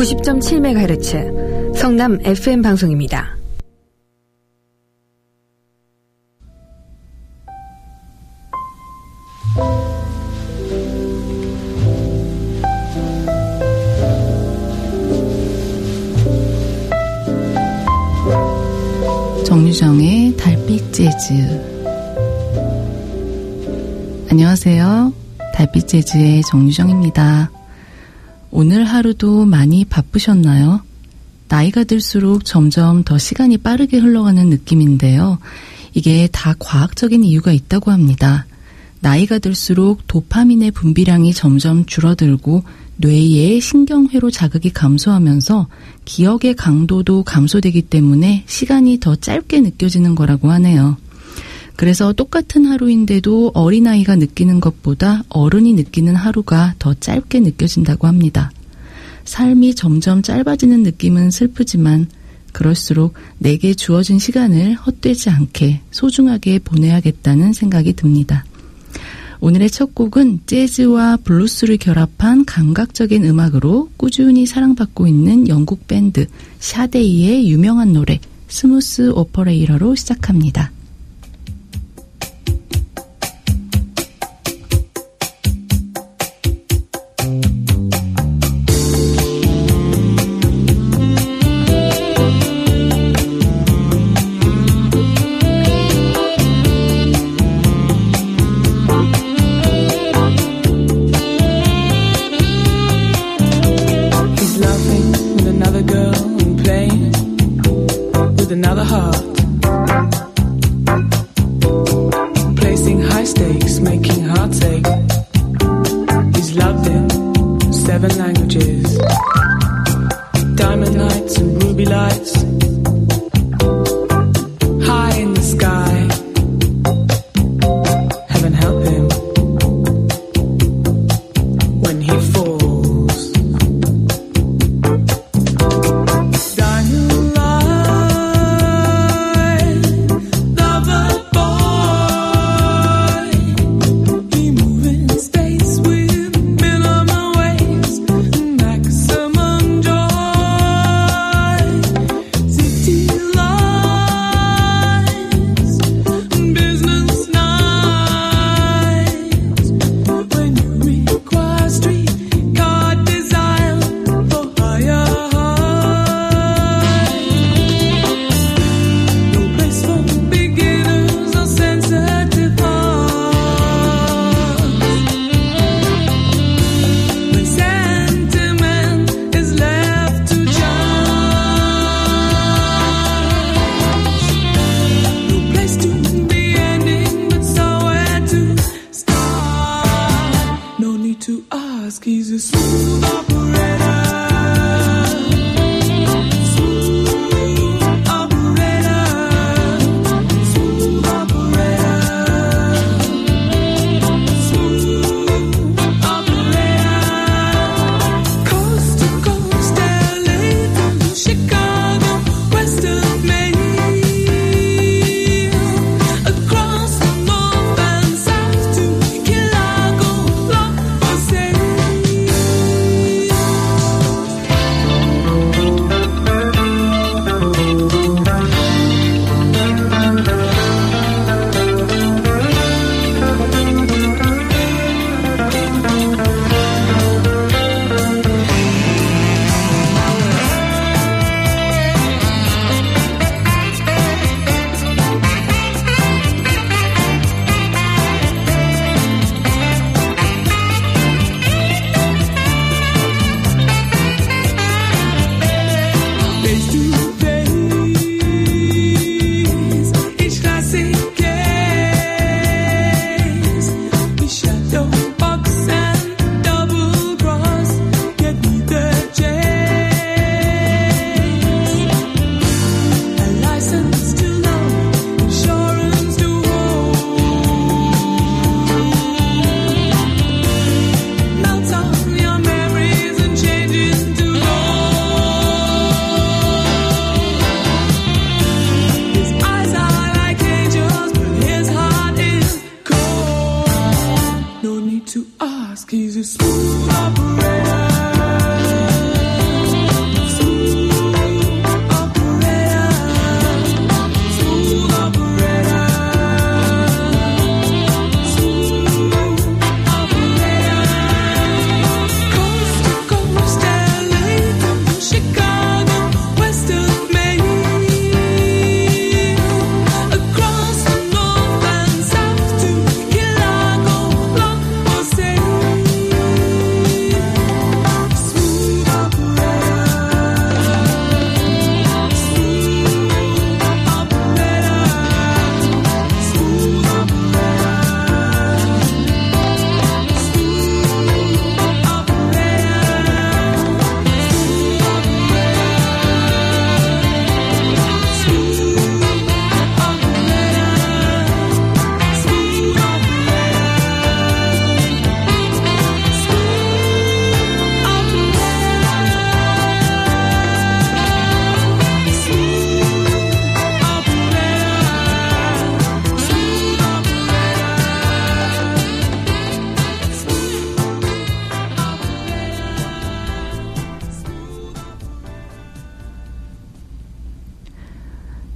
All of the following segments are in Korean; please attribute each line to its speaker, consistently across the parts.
Speaker 1: 90.7MHz 성남 FM 방송입니다.
Speaker 2: 정유정의 달빛 재즈. 안녕하세요. 달빛 재즈의 정유정입니다. 오늘 하루도 많이 바쁘셨나요? 나이가 들수록 점점 더 시간이 빠르게 흘러가는 느낌인데요. 이게 다 과학적인 이유가 있다고 합니다. 나이가 들수록 도파민의 분비량이 점점 줄어들고 뇌의 신경회로 자극이 감소하면서 기억의 강도도 감소되기 때문에 시간이 더 짧게 느껴지는 거라고 하네요. 그래서 똑같은 하루인데도 어린아이가 느끼는 것보다 어른이 느끼는 하루가 더 짧게 느껴진다고 합니다. 삶이 점점 짧아지는 느낌은 슬프지만 그럴수록 내게 주어진 시간을 헛되지 않게 소중하게 보내야겠다는 생각이 듭니다. 오늘의 첫 곡은 재즈와 블루스를 결합한 감각적인 음악으로 꾸준히 사랑받고 있는 영국 밴드 샤데이의 유명한 노래 스무스 오퍼레이터로 시작합니다.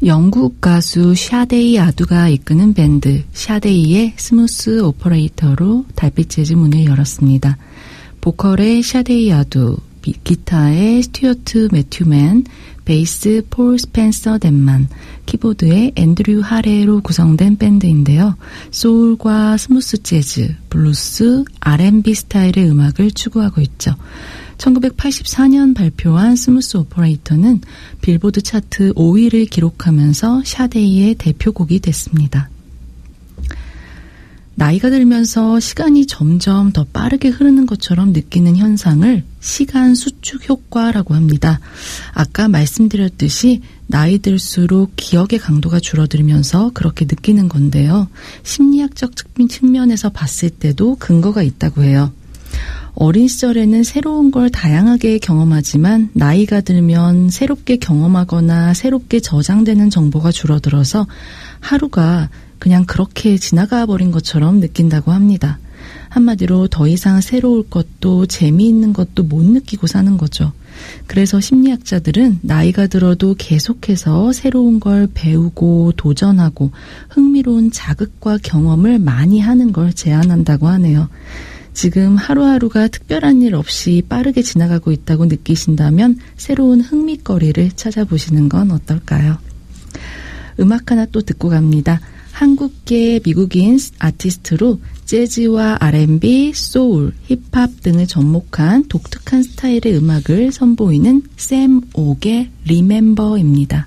Speaker 2: 영국 가수 샤데이 아두가 이끄는 밴드 샤데이의 스무스 오퍼레이터로 달빛 재즈 문을 열었습니다. 보컬의 샤데이 아두, 기타의 스튜어트 매튜맨, 베이스 폴 스펜서 덴만, 키보드의 앤드류 하레로 구성된 밴드인데요. 소울과 스무스 재즈, 블루스, R&B 스타일의 음악을 추구하고 있죠. 1984년 발표한 스무스 오퍼레이터는 빌보드 차트 5위를 기록하면서 샤데이의 대표곡이 됐습니다. 나이가 들면서 시간이 점점 더 빠르게 흐르는 것처럼 느끼는 현상을 시간 수축 효과라고 합니다. 아까 말씀드렸듯이 나이 들수록 기억의 강도가 줄어들면서 그렇게 느끼는 건데요. 심리학적 측면에서 봤을 때도 근거가 있다고 해요. 어린 시절에는 새로운 걸 다양하게 경험하지만 나이가 들면 새롭게 경험하거나 새롭게 저장되는 정보가 줄어들어서 하루가 그냥 그렇게 지나가 버린 것처럼 느낀다고 합니다. 한마디로 더 이상 새로울 것도 재미있는 것도 못 느끼고 사는 거죠. 그래서 심리학자들은 나이가 들어도 계속해서 새로운 걸 배우고 도전하고 흥미로운 자극과 경험을 많이 하는 걸 제안한다고 하네요. 지금 하루하루가 특별한 일 없이 빠르게 지나가고 있다고 느끼신다면 새로운 흥미거리를 찾아보시는 건 어떨까요? 음악 하나 또 듣고 갑니다. 한국계 미국인 아티스트로 재즈와 R&B, 소울, 힙합 등을 접목한 독특한 스타일의 음악을 선보이는 샘 옥의 리멤버입니다.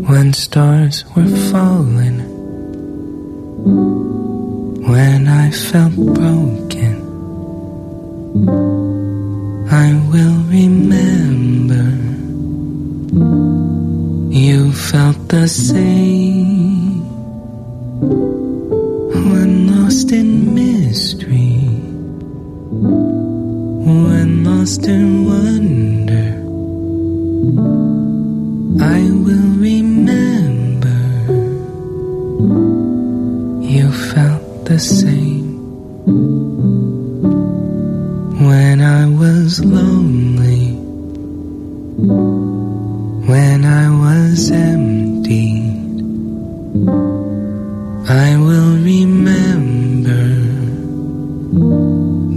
Speaker 3: When stars were falling, when I felt broken, I will remember you felt the same. When lost in mystery, when lost in wonder, I will remember you felt the same. When I was lonely, when I was emptied, I will remember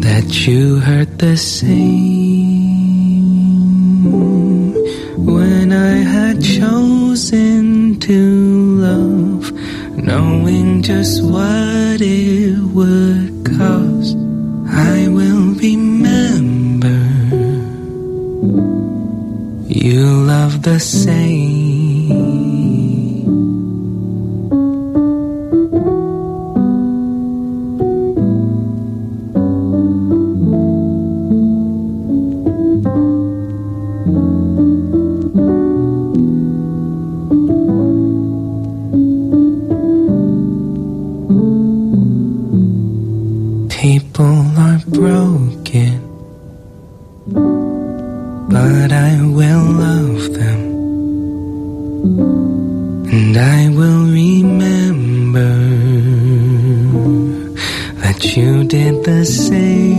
Speaker 3: that you hurt the same. When I had chosen to love, knowing just what it would cost, I will remember you love the same. People are broken, but I will love them, and I will remember that you did the same.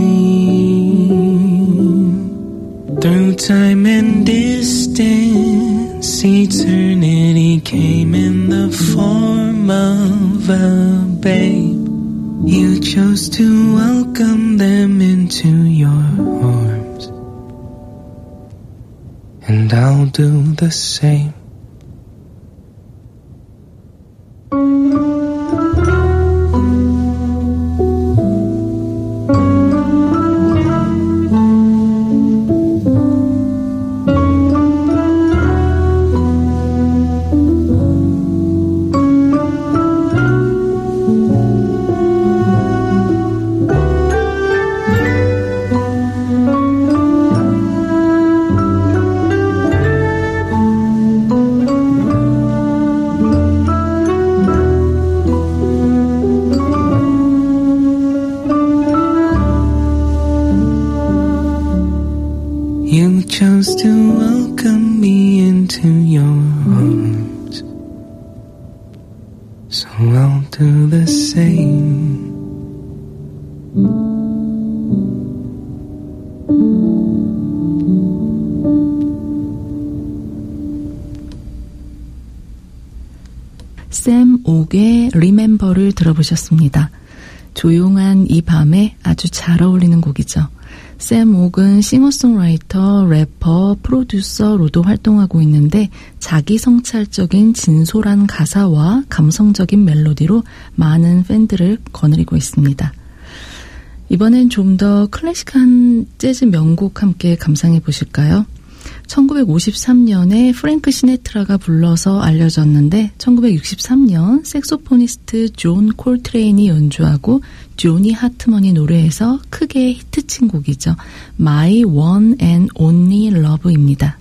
Speaker 3: Through time and distance, eternity came in the form of a babe. You chose to welcome them into your arms, and I'll do the same. You chose to welcome me into your arms, so I'll do the same.
Speaker 2: 샘 옥의 Remember를 들어보셨습니다. 조용한 이 밤에 아주 잘 어울리는 곡이죠. 샘 옥은 싱어송라이터, 래퍼, 프로듀서로도 활동하고 있는데 자기 성찰적인 진솔한 가사와 감성적인 멜로디로 많은 팬들을 거느리고 있습니다. 이번엔 좀 더 클래식한 재즈 명곡 함께 감상해 보실까요? 1953년에 프랭크 시네트라가 불러서 알려졌는데 1963년 색소포니스트 존 콜트레인이 연주하고 조니 하트먼이 노래해서 크게 히트친 곡이죠. My One and Only Love입니다.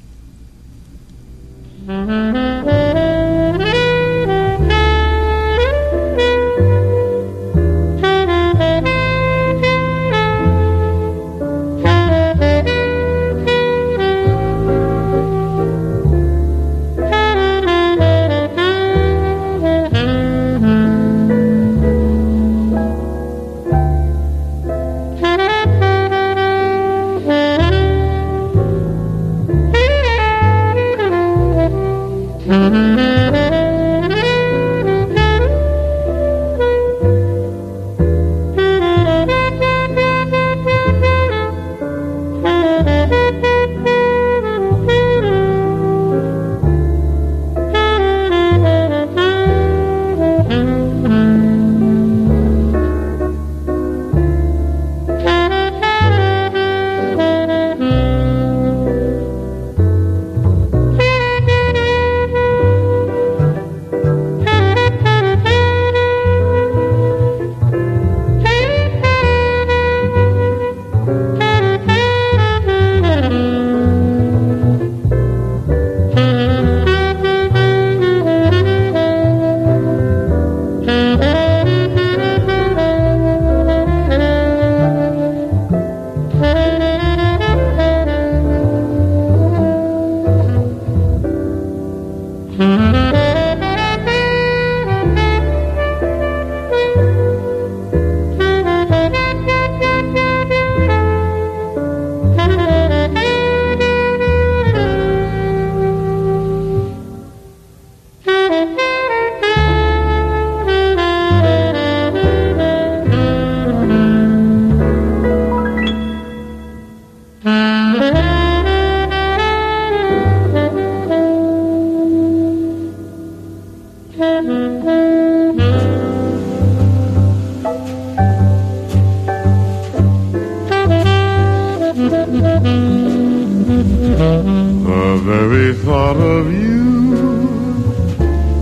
Speaker 4: The very thought of you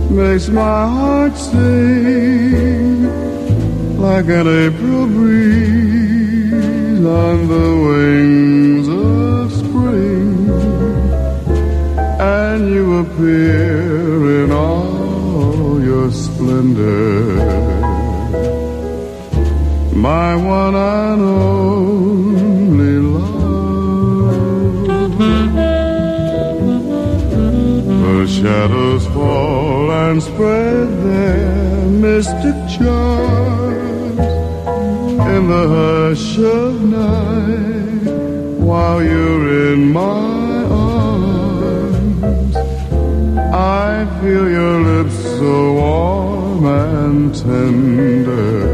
Speaker 4: makes my heart sing like an April breeze on the wings of spring, and you appear in all your splendor, my one and only love. The shadows fall and spread their mystic charms in the hush of night while you're in my arms. I feel your lips so warm and tender,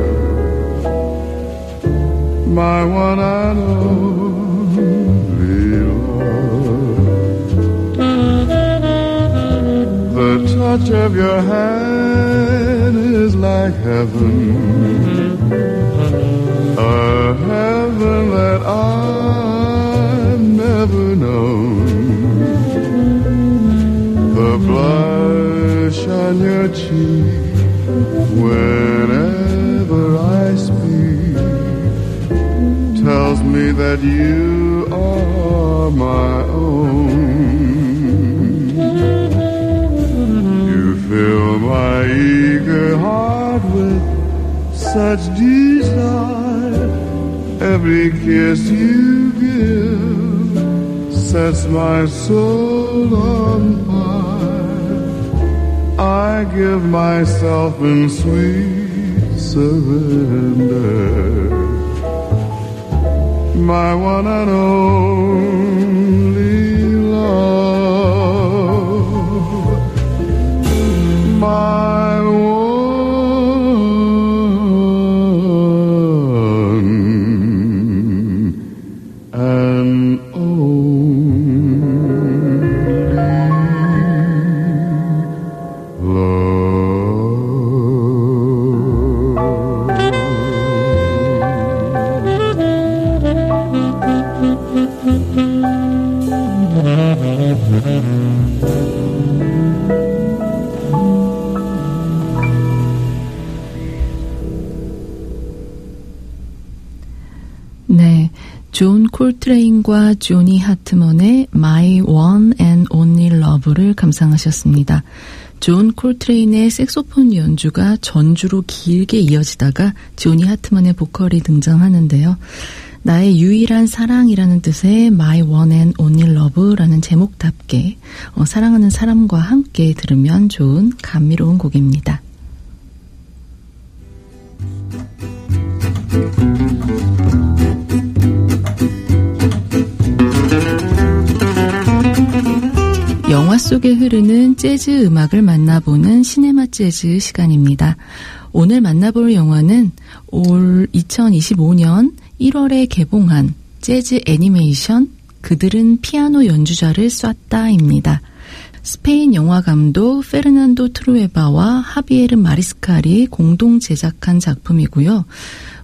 Speaker 4: my one and only love. The touch of your hand is like heaven, a heaven that I've never known. The blush on your cheek whenever I speak tells me that you are my own. You fill my eager heart with such desire. Every kiss you give sets my soul on fire. I give myself in sweet surrender. My one and only love, my one and
Speaker 2: 네, 존 콜트레인과 조니 하트먼의 My One and Only Love를 감상하셨습니다. 존 콜트레인의 색소폰 연주가 전주로 길게 이어지다가 조니 하트먼의 보컬이 등장하는데요. 나의 유일한 사랑이라는 뜻의 My One and Only Love라는 제목답게 사랑하는 사람과 함께 들으면 좋은 감미로운 곡입니다. 영화 속에 흐르는 재즈 음악을 만나보는 시네마 재즈 시간입니다. 오늘 만나볼 영화는 올 2025년 1월에 개봉한 재즈 애니메이션 그들은 피아노 연주자를 쐈다입니다. 스페인 영화 감독 페르난도 트루에바와 하비에르 마리스칼이 공동 제작한 작품이고요.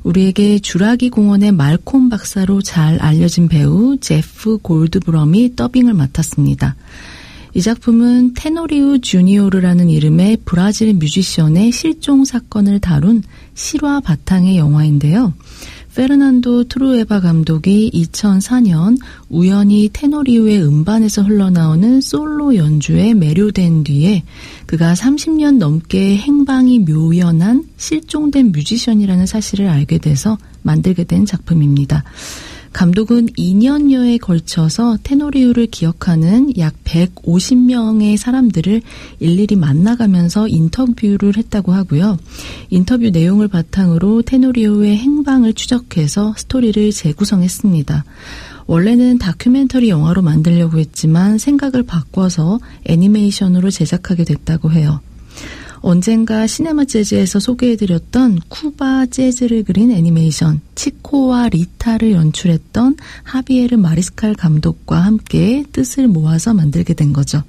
Speaker 2: 우리에게 주라기 공원의 말콤 박사로 잘 알려진 배우 제프 골드브럼이 더빙을 맡았습니다. 이 작품은 테노리우 주니오르라는 이름의 브라질 뮤지션의 실종 사건을 다룬 실화 바탕의 영화인데요. 페르난도 트루에바 감독이 2004년 우연히 테노리우의 음반에서 흘러나오는 솔로 연주에 매료된 뒤에 그가 30년 넘게 행방이 묘연한 실종된 뮤지션이라는 사실을 알게 돼서 만들게 된 작품입니다. 감독은 2년여에 걸쳐서 테노리우를 기억하는 약 150명의 사람들을 일일이 만나가면서 인터뷰를 했다고 하고요. 인터뷰 내용을 바탕으로 테노리우의 행방을 추적해서 스토리를 재구성했습니다. 원래는 다큐멘터리 영화로 만들려고 했지만 생각을 바꿔서 애니메이션으로 제작하게 됐다고 해요. 언젠가 시네마 재즈에서 소개해드렸던 쿠바 재즈를 그린 애니메이션 치코와 리타를 연출했던 하비에르 마리스칼 감독과 함께 뜻을 모아서 만들게 된 거죠.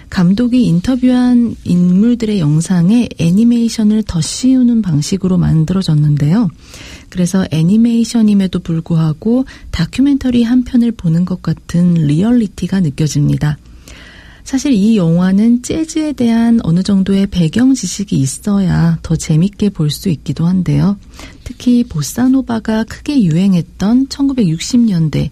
Speaker 2: 감독이 인터뷰한 인물들의 영상에 애니메이션을 덧씌우는 방식으로 만들어졌는데요. 그래서 애니메이션임에도 불구하고 다큐멘터리 한 편을 보는 것 같은 리얼리티가 느껴집니다. 사실 이 영화는 재즈에 대한 어느 정도의 배경 지식이 있어야 더 재밌게 볼 수 있기도 한데요. 특히 보사노바가 크게 유행했던 1960년대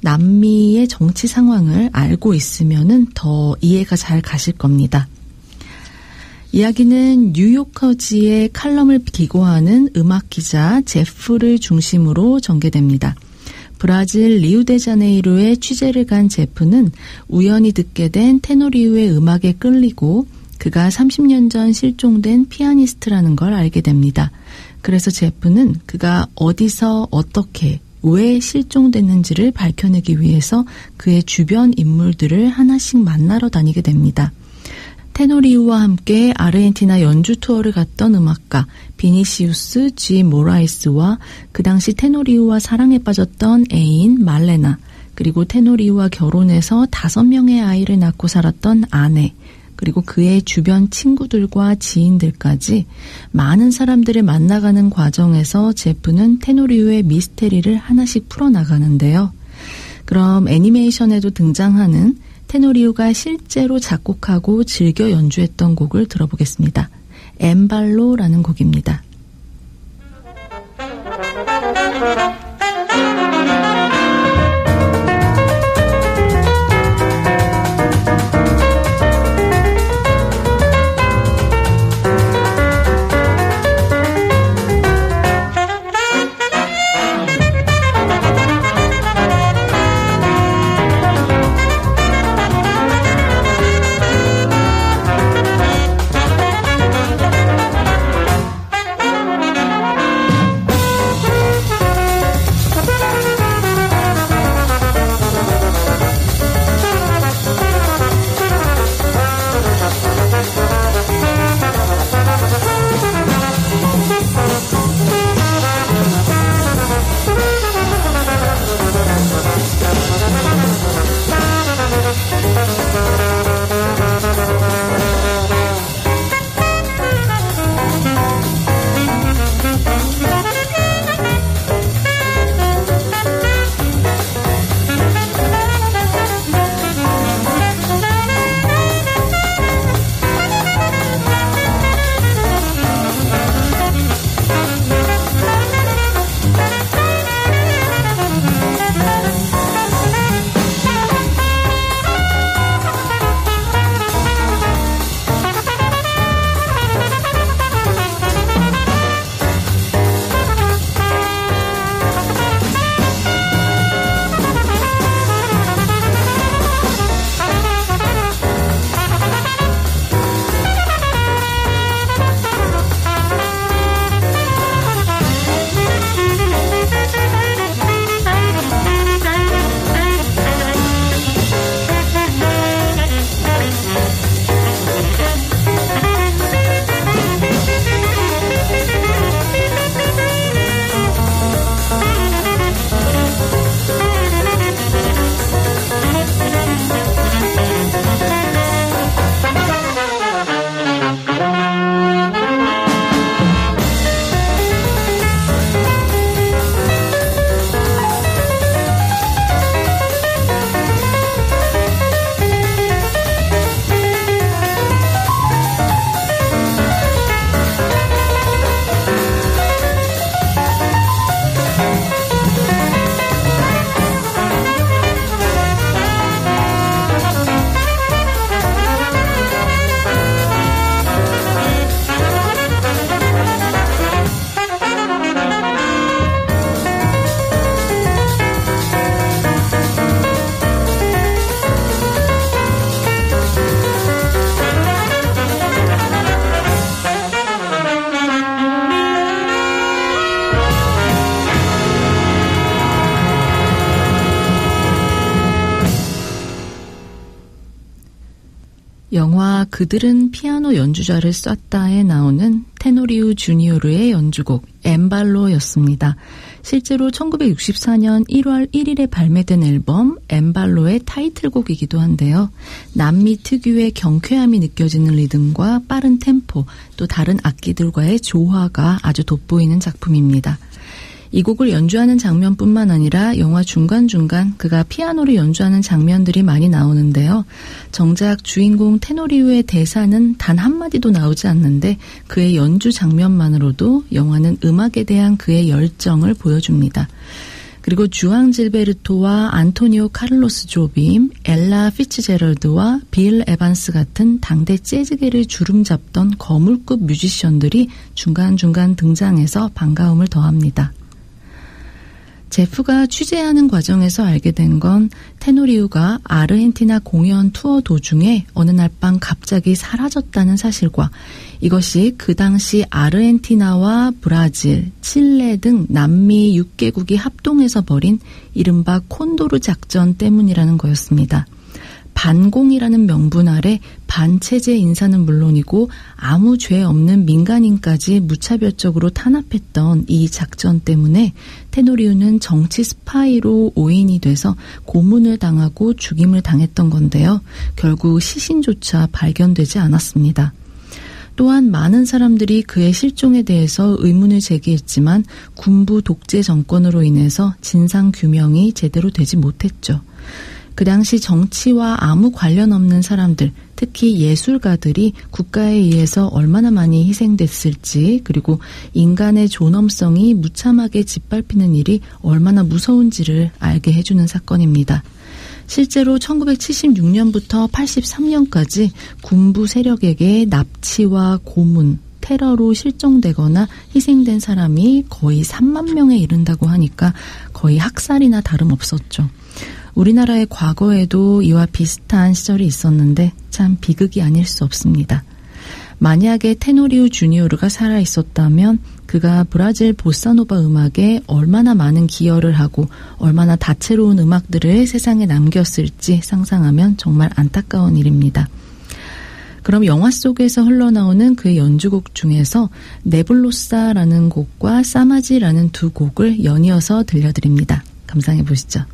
Speaker 2: 남미의 정치 상황을 알고 있으면은 더 이해가 잘 가실 겁니다. 이야기는 뉴요커지의 칼럼을 기고하는 음악 기자 제프를 중심으로 전개됩니다. 브라질 리우데자네이루에 취재를 간 제프는 우연히 듣게 된 테노리우의 음악에 끌리고 그가 30년 전 실종된 피아니스트라는 걸 알게 됩니다. 그래서 제프는 그가 어디서 어떻게 왜 실종됐는지를 밝혀내기 위해서 그의 주변 인물들을 하나씩 만나러 다니게 됩니다. 테노리우와 함께 아르헨티나 연주 투어를 갔던 음악가 비니시우스 G 모라이스와 그 당시 테노리우와 사랑에 빠졌던 애인 말레나, 그리고 테노리우와 결혼해서 5명의 아이를 낳고 살았던 아내, 그리고 그의 주변 친구들과 지인들까지 많은 사람들을 만나가는 과정에서 제프는 테노리우의 미스테리를 하나씩 풀어나가는데요. 그럼 애니메이션에도 등장하는 테노리우가 실제로 작곡하고 즐겨 연주했던 곡을 들어보겠습니다. 엠발로라는 곡입니다. 영화 그들은 피아노 연주자를 쐈다에 나오는 테노리우 주니오르의 연주곡 엠발로였습니다. 실제로 1964년 1월 1일에 발매된 앨범 엠발로의 타이틀곡이기도 한데요. 남미 특유의 경쾌함이 느껴지는 리듬과 빠른 템포, 또 다른 악기들과의 조화가 아주 돋보이는 작품입니다. 이 곡을 연주하는 장면뿐만 아니라 영화 중간중간 그가 피아노를 연주하는 장면들이 많이 나오는데요. 정작 주인공 테노리우의 대사는 단 한마디도 나오지 않는데 그의 연주 장면만으로도 영화는 음악에 대한 그의 열정을 보여줍니다. 그리고 주앙 질베르토와 안토니오 카를로스 조빔, 엘라 피츠제럴드와 빌 에반스 같은 당대 재즈계를 주름잡던 거물급 뮤지션들이 중간중간 등장해서 반가움을 더합니다. 제프가 취재하는 과정에서 알게 된 건 테노리우가 아르헨티나 공연 투어 도중에 어느 날 밤 갑자기 사라졌다는 사실과 이것이 그 당시 아르헨티나와 브라질, 칠레 등 남미 6개국이 합동해서 벌인 이른바 콘도르 작전 때문이라는 거였습니다. 반공이라는 명분 아래 반체제 인사는 물론이고 아무 죄 없는 민간인까지 무차별적으로 탄압했던 이 작전 때문에 테노리우는 정치 스파이로 오인이 돼서 고문을 당하고 죽임을 당했던 건데요. 결국 시신조차 발견되지 않았습니다. 또한 많은 사람들이 그의 실종에 대해서 의문을 제기했지만 군부 독재 정권으로 인해서 진상규명이 제대로 되지 못했죠. 그 당시 정치와 아무 관련 없는 사람들, 특히 예술가들이 국가에 의해서 얼마나 많이 희생됐을지, 그리고 인간의 존엄성이 무참하게 짓밟히는 일이 얼마나 무서운지를 알게 해주는 사건입니다. 실제로 1976년부터 83년까지 군부 세력에게 납치와 고문, 테러로 실종되거나 희생된 사람이 거의 3만 명에 이른다고 하니까 거의 학살이나 다름없었죠. 우리나라의 과거에도 이와 비슷한 시절이 있었는데 참 비극이 아닐 수 없습니다. 만약에 테노리우 주니오르가 살아있었다면 그가 브라질 보사노바 음악에 얼마나 많은 기여를 하고 얼마나 다채로운 음악들을 세상에 남겼을지 상상하면 정말 안타까운 일입니다. 그럼 영화 속에서 흘러나오는 그의 연주곡 중에서 네블로사라는 곡과 사마지라는 두 곡을 연이어서 들려드립니다. 감상해 보시죠.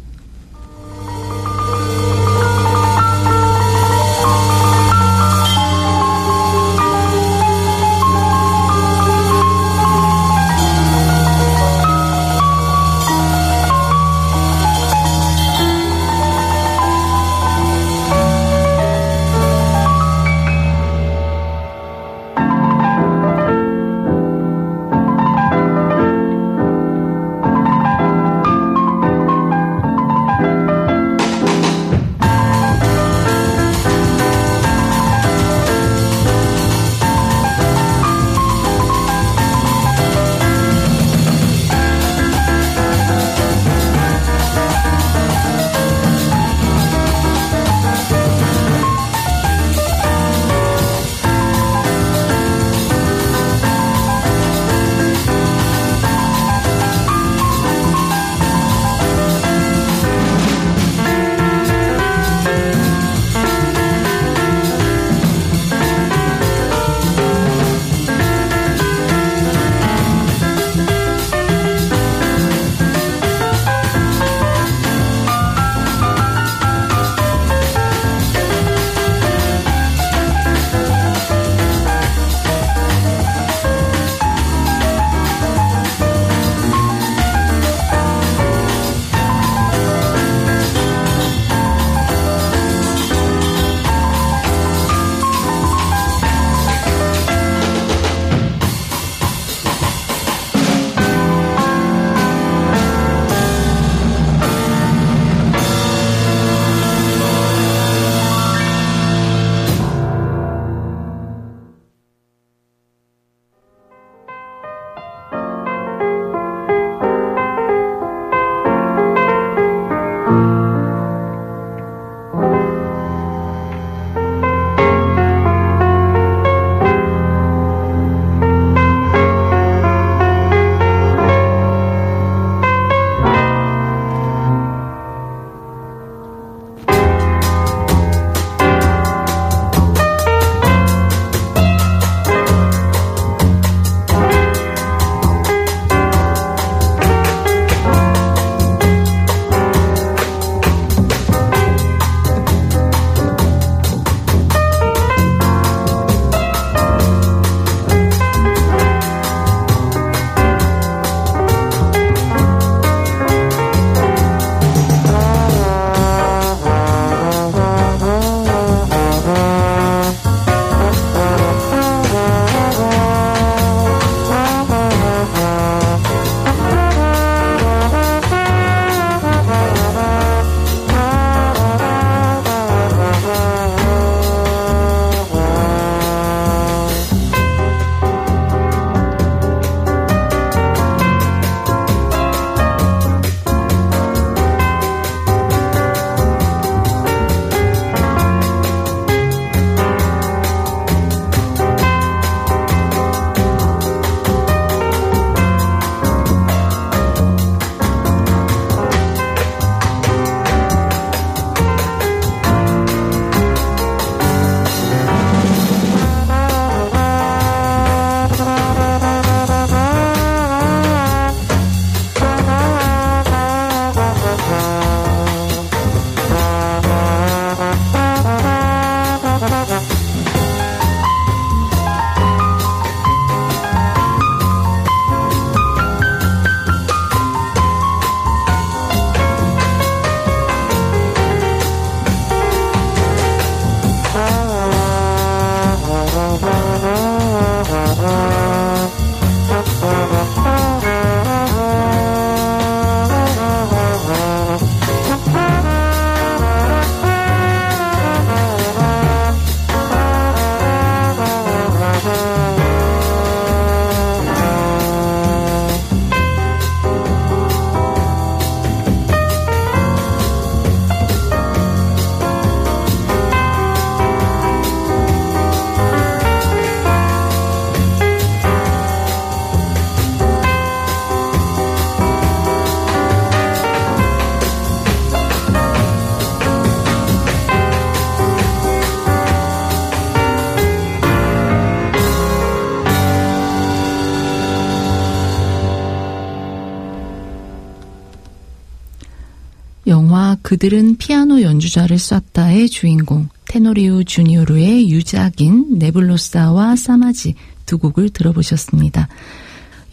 Speaker 2: 영화 그들은 피아노 연주자를 쐈다의 주인공 테노리오 주니오르의 유작인 네블로사와 사마지 두 곡을 들어보셨습니다.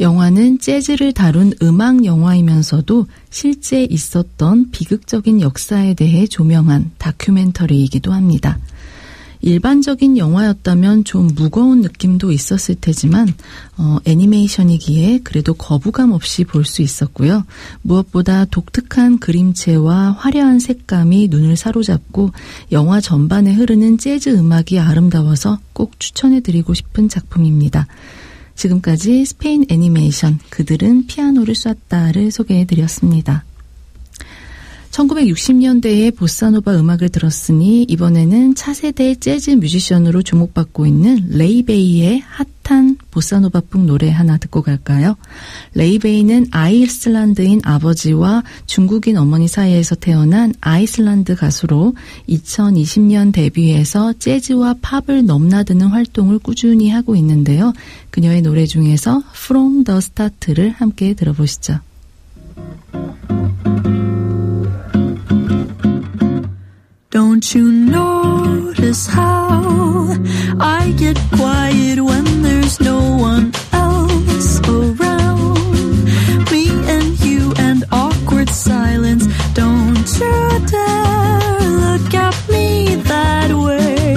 Speaker 2: 영화는 재즈를 다룬 음악 영화이면서도 실제 있었던 비극적인 역사에 대해 조명한 다큐멘터리이기도 합니다. 일반적인 영화였다면 좀 무거운 느낌도 있었을 테지만 애니메이션이기에 그래도 거부감 없이 볼 수 있었고요. 무엇보다 독특한 그림체와 화려한 색감이 눈을 사로잡고 영화 전반에 흐르는 재즈 음악이 아름다워서 꼭 추천해드리고 싶은 작품입니다. 지금까지 스페인 애니메이션 그들은 피아노를 쐈다를 소개해드렸습니다. 1960년대에 보사노바 음악을 들었으니 이번에는 차세대 재즈 뮤지션으로 주목받고 있는 레이 베이의 핫한 보사노바풍 노래 하나 듣고 갈까요? 레이 베이는 아이슬란드인 아버지와 중국인 어머니 사이에서 태어난 아이슬란드 가수로 2020년 데뷔해서 재즈와 팝을 넘나드는 활동을 꾸준히 하고 있는데요. 그녀의 노래 중에서 From the Start를 함께 들어보시죠.
Speaker 5: Don't you notice how I get quiet when there's no one else around? Me and you and awkward silence. Don't you dare look at me that way.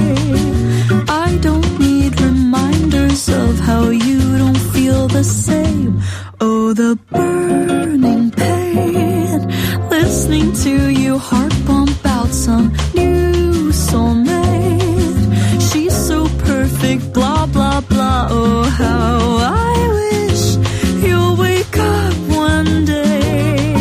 Speaker 5: I don't need reminders of how you don't feel the same. Oh, the burning pain, listening to you heart pump out some new soulmate. She's so perfect, blah, blah, blah. Oh, how I wish you'll wake up one day.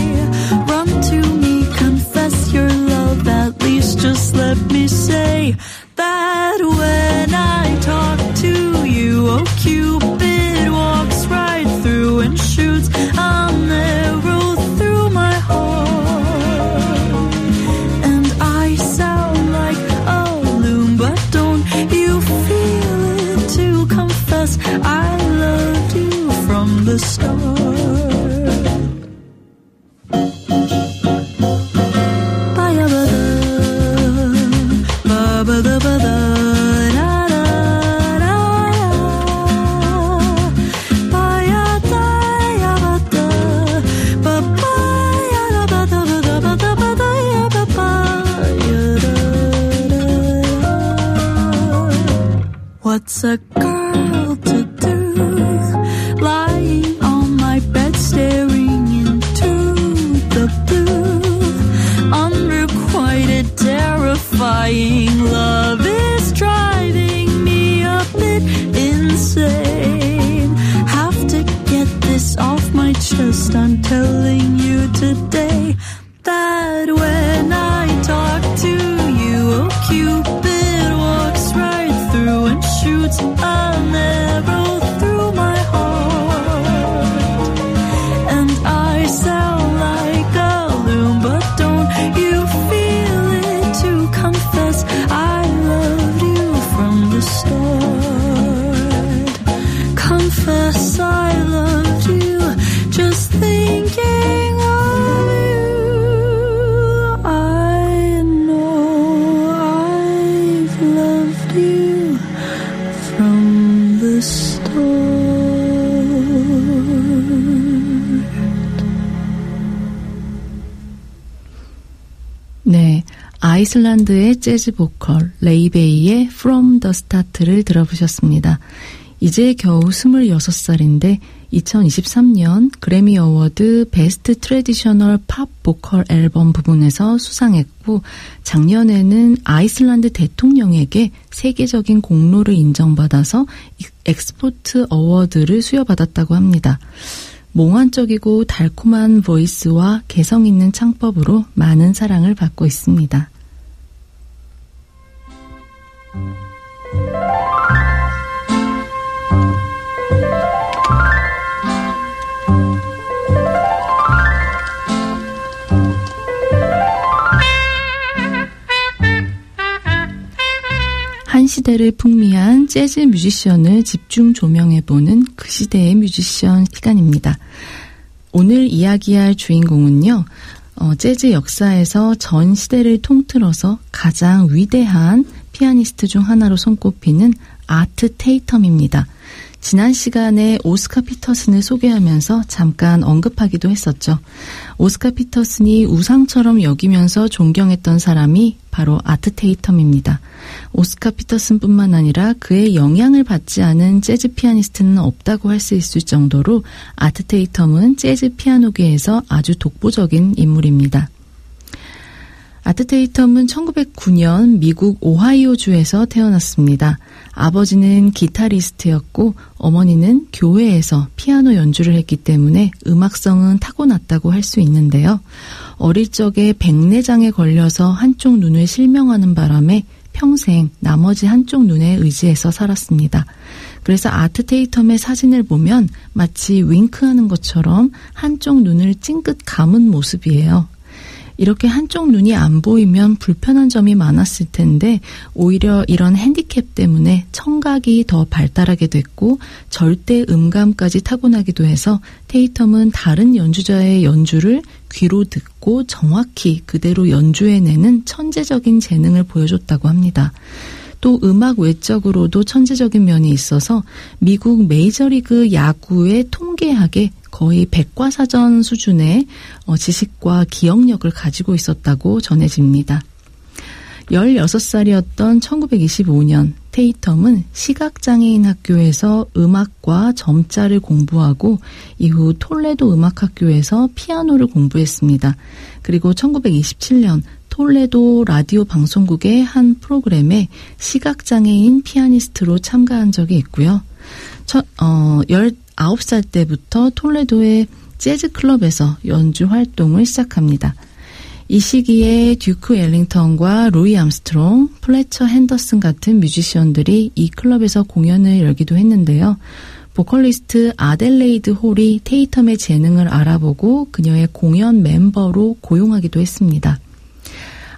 Speaker 5: Run to me, confess your love, at least just let me say that when I talk to you, oh, Cupid walks right through and shoots a arrow through my heart. And I sound like a loon, but don't you feel it to confess I loved you from the start. What's a girl to do, lying on my bed staring into the blue? Unrequited, terrifying love is driving me a bit insane. Have to get this off my chest, I'm telling you today that when I talk to you, oh Cupid walks right through and shoots an arrow through my heart. And I sound like a loon, but don't you feel it to confess I loved you from the start. Confess I loved you, just thinking of you. I know I've loved you from the start.
Speaker 2: 네, 아이슬란드의 재즈 보컬 레이 베이의 From the Start를 들어보셨습니다. 이제 겨우 26살인데 2023년 그래미 어워드 베스트 트래디셔널 팝 보컬 앨범 부분에서 수상했고 작년에는 아이슬란드 대통령에게 세계적인 공로를 인정받아서 엑스포트 어워드를 수여받았다고 합니다. 몽환적이고 달콤한 보이스와 개성 있는 창법으로 많은 사랑을 받고 있습니다. 한 시대를 풍미한 재즈 뮤지션을 집중 조명해보는 그 시대의 뮤지션 시간입니다. 오늘 이야기할 주인공은요. 재즈 역사에서 전 시대를 통틀어서 가장 위대한 피아니스트 중 하나로 손꼽히는 아트 테이텀입니다. 지난 시간에 오스카 피터슨을 소개하면서 잠깐 언급하기도 했었죠. 오스카 피터슨이 우상처럼 여기면서 존경했던 사람이 바로 아트 테이텀입니다. 오스카 피터슨뿐만 아니라 그의 영향을 받지 않은 재즈 피아니스트는 없다고 할 수 있을 정도로 아트 테이텀은 재즈 피아노계에서 아주 독보적인 인물입니다. 아트 테이텀은 1909년 미국 오하이오주에서 태어났습니다. 아버지는 기타리스트였고 어머니는 교회에서 피아노 연주를 했기 때문에 음악성은 타고났다고 할 수 있는데요. 어릴 적에 백내장에 걸려서 한쪽 눈을 실명하는 바람에 평생 나머지 한쪽 눈에 의지해서 살았습니다. 그래서 아트 테이텀의 사진을 보면 마치 윙크하는 것처럼 한쪽 눈을 찡긋 감은 모습이에요. 이렇게 한쪽 눈이 안 보이면 불편한 점이 많았을 텐데 오히려 이런 핸디캡 때문에 청각이 더 발달하게 됐고 절대 음감까지 타고나기도 해서 테이텀은 다른 연주자의 연주를 귀로 듣고 정확히 그대로 연주해내는 천재적인 재능을 보여줬다고 합니다. 또 음악 외적으로도 천재적인 면이 있어서 미국 메이저리그 야구의 통계학에 거의 백과사전 수준의 지식과 기억력을 가지고 있었다고 전해집니다. 16살이었던 1925년 테이텀은 시각장애인 학교에서 음악과 점자를 공부하고 이후 톨레도 음악학교에서 피아노를 공부했습니다. 그리고 1927년 톨레도 라디오 방송국의 한 프로그램에 시각장애인 피아니스트로 참가한 적이 있고요. 19살 때부터 톨레도의 재즈 클럽에서 연주 활동을 시작합니다. 이 시기에 듀크 엘링턴과 루이 암스트롱, 플래처 핸더슨 같은 뮤지션들이 이 클럽에서 공연을 열기도 했는데요. 보컬리스트 아델레이드 홀이 테이텀의 재능을 알아보고 그녀의 공연 멤버로 고용하기도 했습니다.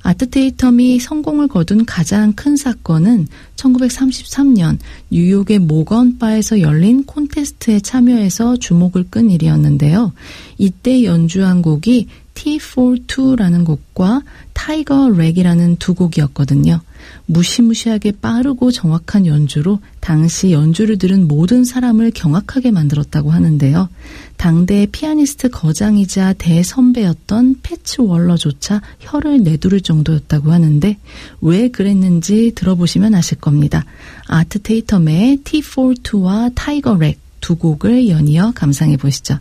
Speaker 2: 아트 테이텀이 성공을 거둔 가장 큰 사건은 1933년 뉴욕의 모건바에서 열린 콘테스트에 참여해서 주목을 끈 일이었는데요. 이때 연주한 곡이 T42라는 곡과 타이거 렉이라는 두 곡이었거든요. 무시무시하게 빠르고 정확한 연주로 당시 연주를 들은 모든 사람을 경악하게 만들었다고 하는데요. 당대 피아니스트 거장이자 대선배였던 패치 월러조차 혀를 내두를 정도였다고 하는데 왜 그랬는지 들어보시면 아실 겁니다. 아트 테이텀의 T42와 타이거 렉 두 곡을 연이어 감상해 보시죠.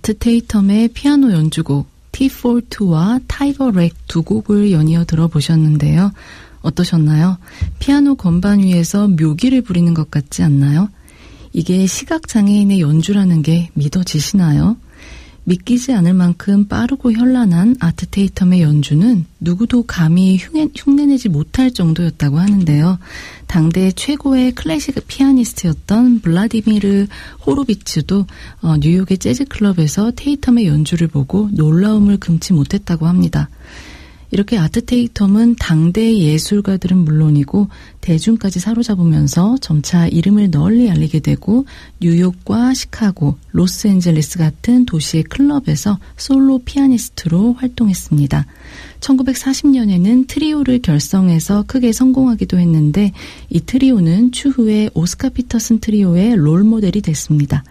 Speaker 2: 아트 테이텀의 피아노 연주곡 T42와 타이거 렉 두 곡을 연이어 들어보셨는데요. 어떠셨나요? 피아노 건반 위에서 묘기를 부리는 것 같지 않나요? 이게 시각장애인의 연주라는 게 믿어지시나요? 믿기지 않을 만큼 빠르고 현란한 아트 테이텀의 연주는 누구도 감히 흉내내지 못할 정도였다고 하는데요. 당대 최고의 클래식 피아니스트였던 블라디미르 호로비츠도 뉴욕의 재즈클럽에서 테이텀의 연주를 보고 놀라움을 금치 못했다고 합니다. 이렇게 아트 테이텀은 당대의 예술가들은 물론이고 대중까지 사로잡으면서 점차 이름을 널리 알리게 되고 뉴욕과 시카고, 로스앤젤레스 같은 도시의 클럽에서 솔로 피아니스트로 활동했습니다. 1940년에는 트리오를 결성해서 크게 성공하기도 했는데 이 트리오는 추후에 오스카 피터슨 트리오의 롤모델이 됐습니다.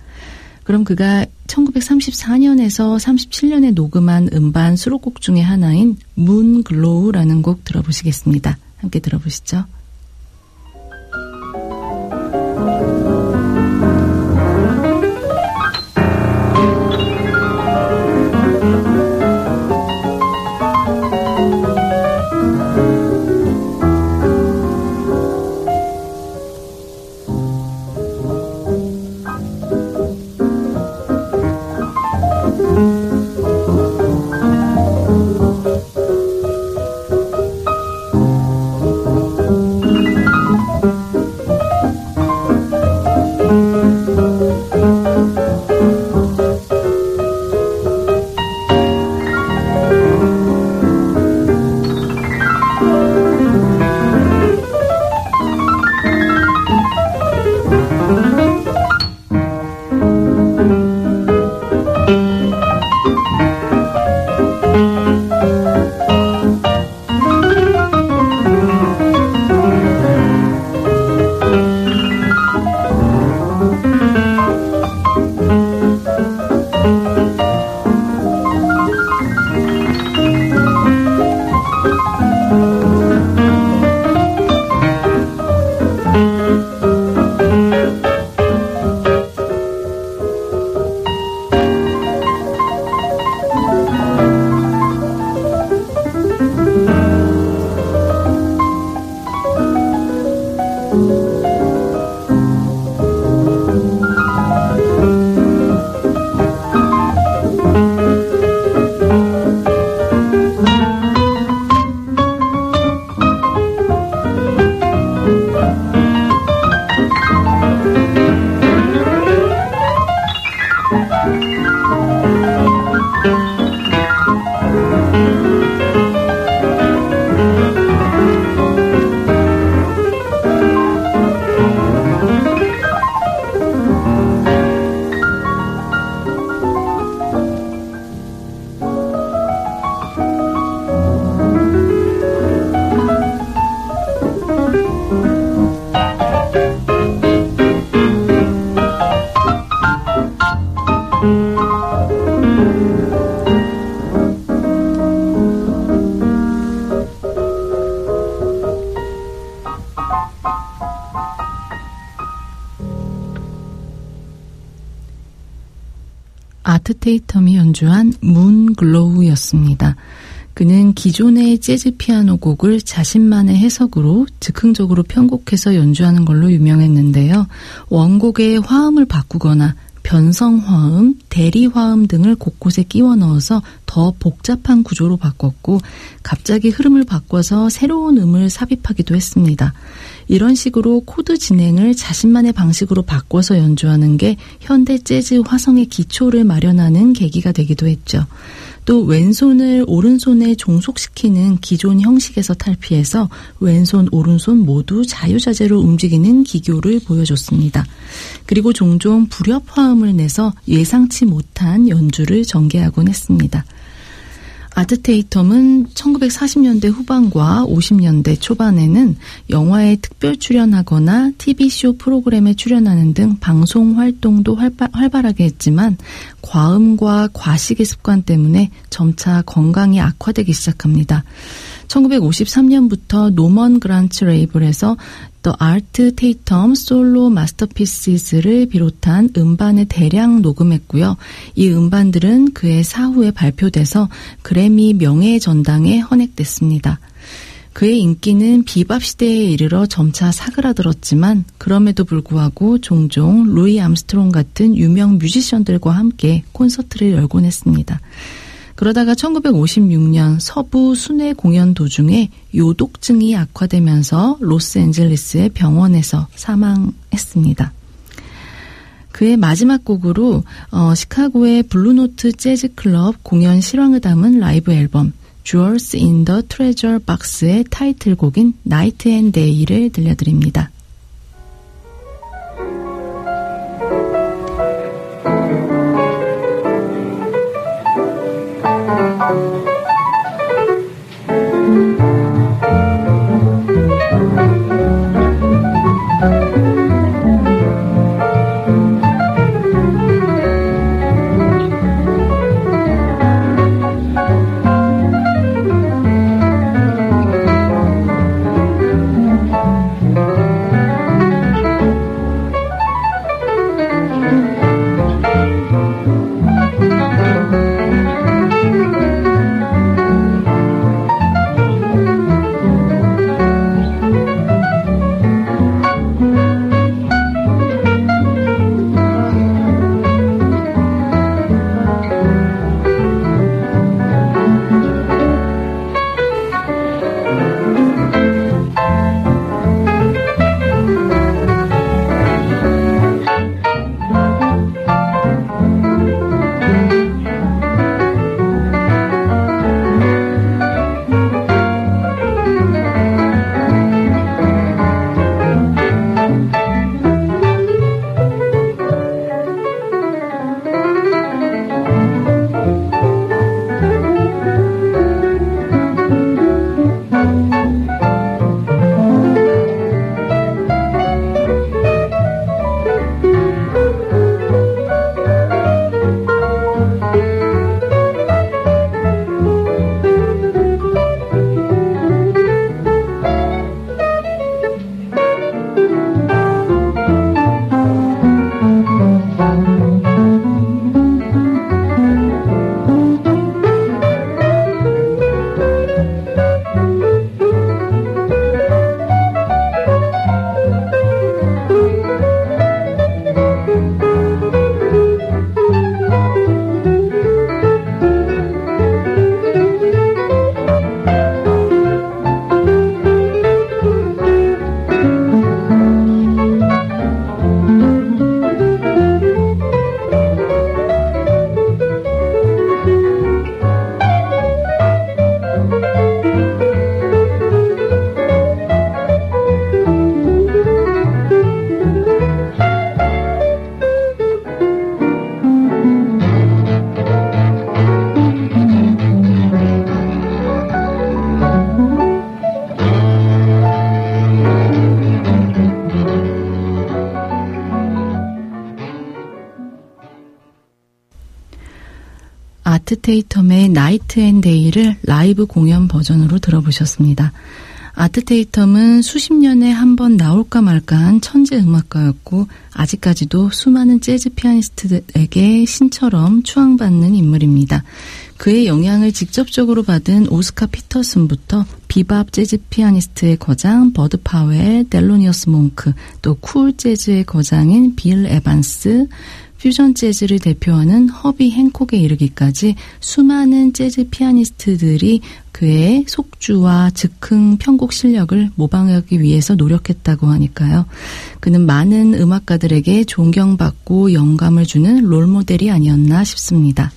Speaker 2: 그럼 그가 1934년에서 37년에 녹음한 음반 수록곡 중에 하나인 문 글로우라는 곡 들어보시겠습니다. 함께 들어보시죠. 아트 테이텀이 연주한 문 글로우였습니다. 그는 기존의 재즈 피아노 곡을 자신만의 해석으로 즉흥적으로 편곡해서 연주하는 걸로 유명했는데요. 원곡의 화음을 바꾸거나 변성화음, 대리화음 등을 곳곳에 끼워 넣어서 더 복잡한 구조로 바꿨고 갑자기 흐름을 바꿔서 새로운 음을 삽입하기도 했습니다. 이런 식으로 코드 진행을 자신만의 방식으로 바꿔서 연주하는 게 현대 재즈 화성의 기초를 마련하는 계기가 되기도 했죠. 또 왼손을 오른손에 종속시키는 기존 형식에서 탈피해서 왼손, 오른손 모두 자유자재로 움직이는 기교를 보여줬습니다. 그리고 종종 불협화음을 내서 예상치 못한 연주를 전개하곤 했습니다. 아트 테이텀은 1940년대 후반과 50년대 초반에는 영화에 특별 출연하거나 TV쇼 프로그램에 출연하는 등 방송 활동도 활발하게 했지만 과음과 과식의 습관 때문에 점차 건강이 악화되기 시작합니다. 1953년부터 노먼 그란츠 레이블에서 The Art Tatum 솔로 마스터피스를 비롯한 음반을 대량 녹음했고요. 이 음반들은 그의 사후에 발표돼서 그래미 명예전당에 헌액됐습니다. 그의 인기는 비밥 시대에 이르러 점차 사그라들었지만 그럼에도 불구하고 종종 루이 암스트롱 같은 유명 뮤지션들과 함께 콘서트를 열곤 했습니다. 그러다가 1956년 서부 순회 공연 도중에 요독증이 악화되면서 로스앤젤레스의 병원에서 사망했습니다. 그의 마지막 곡으로 시카고의 블루노트 재즈 클럽 공연 실황을 담은 라이브 앨범 Jewels in the Treasure Box의 타이틀곡인 Night and Day를 들려드립니다. 아트 테이텀의 나이트 앤 데이를 라이브 공연 버전으로 들어보셨습니다. 아트 테이텀은 수십 년에 한 번 나올까 말까한 천재 음악가였고 아직까지도 수많은 재즈 피아니스트들에게 신처럼 추앙받는 인물입니다. 그의 영향을 직접적으로 받은 오스카 피터슨부터 비밥 재즈 피아니스트의 거장 버드 파웰, 델로니어스 몽크, 또 쿨 재즈의 거장인 빌 에반스, 퓨전 재즈를 대표하는 허비 행콕에 이르기까지 수많은 재즈 피아니스트들이 그의 속주와 즉흥 편곡 실력을 모방하기 위해서 노력했다고 하니까요. 그는 많은 음악가들에게 존경받고 영감을 주는 롤모델이 아니었나 싶습니다.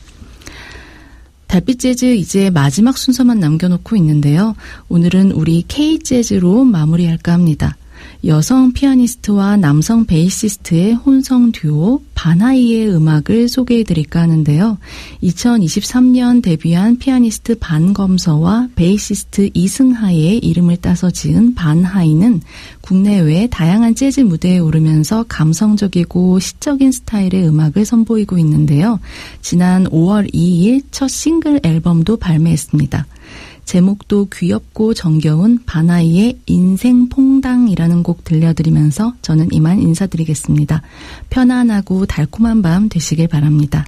Speaker 2: 달빛 재즈 이제 마지막 순서만 남겨놓고 있는데요. 오늘은 우리 K-재즈로 마무리할까 합니다. 여성 피아니스트와 남성 베이시스트의 혼성 듀오 반하이의 음악을 소개해드릴까 하는데요. 2023년 데뷔한 피아니스트 반검서와 베이시스트 이승하의 이름을 따서 지은 반하이는 국내외 다양한 재즈 무대에 오르면서 감성적이고 시적인 스타일의 음악을 선보이고 있는데요. 지난 5월 2일 첫 싱글 앨범도 발매했습니다. 제목도 귀엽고 정겨운 반하이의 인생 퐁당이라는 곡 들려드리면서 저는 이만 인사드리겠습니다. 편안하고 달콤한 밤 되시길 바랍니다.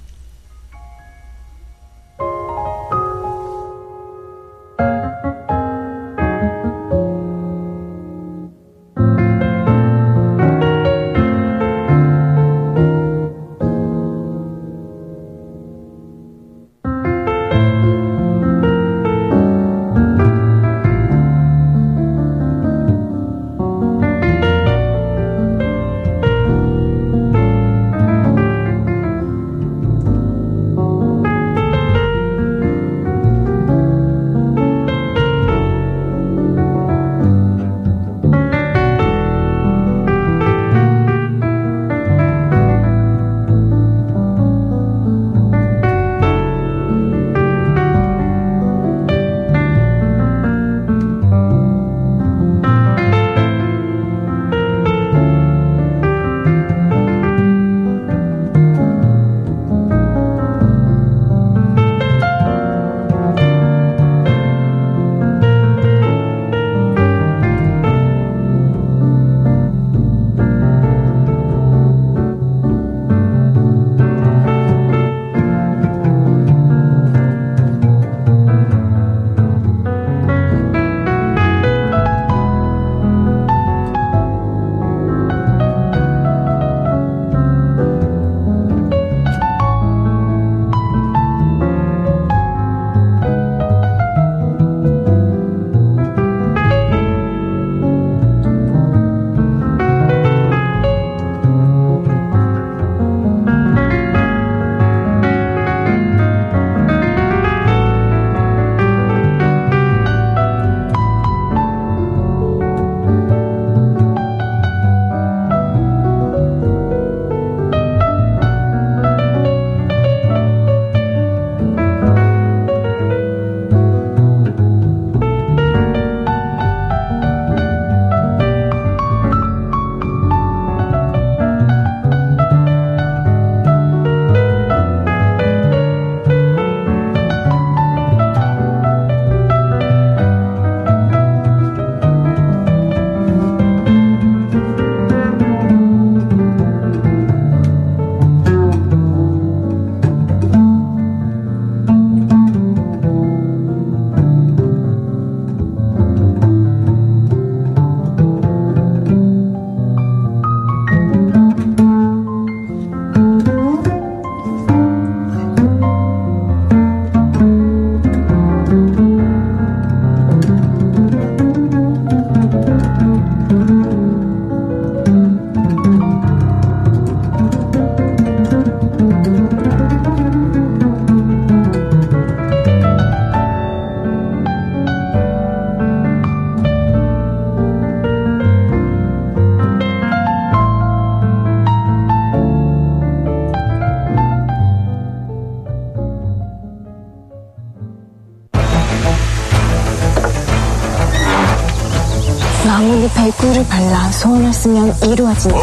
Speaker 6: 나무에 배꿀을 발라 소원을 쓰면 이루어진다.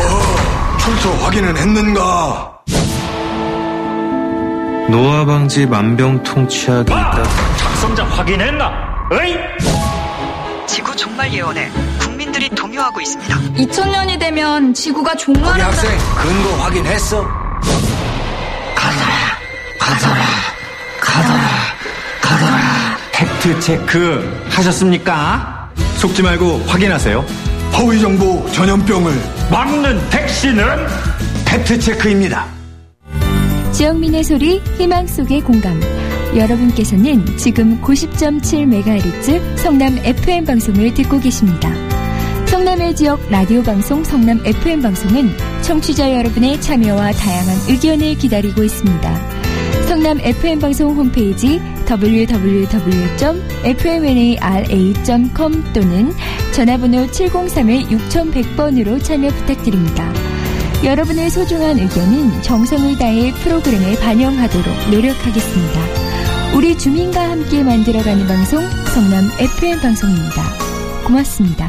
Speaker 7: 출처 확인은 했는가?
Speaker 3: 노화 방지 만병통치약이 있다.
Speaker 7: 작성자 확인했나? 어이?
Speaker 8: 지구종말예언에 국민들이 동요하고 있습니다.
Speaker 9: 2000년이 되면 지구가
Speaker 10: 우리
Speaker 9: 종말한다.
Speaker 10: 학생 근거 확인했어? 가더라.
Speaker 7: 팩트 체크 하셨습니까? 속지 말고 확인하세요.
Speaker 10: 허위 정보 전염병을
Speaker 7: 막는 백신은
Speaker 10: 팩트 체크입니다.
Speaker 11: 지영민의 소리 희망 속의 공감. 여러분께서는 지금 90.7MHz 성남 FM 방송을 듣고 계십니다. 성남의 지역 라디오 방송 성남 FM 방송은 청취자 여러분의 참여와 다양한 의견을 기다리고 있습니다. 성남 FM 방송 홈페이지 www.fmnara.com 또는 전화번호 703-6100번으로 참여 부탁드립니다. 여러분의 소중한 의견은 정성을 다해 프로그램에 반영하도록 노력하겠습니다. 우리 주민과 함께 만들어가는 방송 성남 FM 방송입니다. 고맙습니다.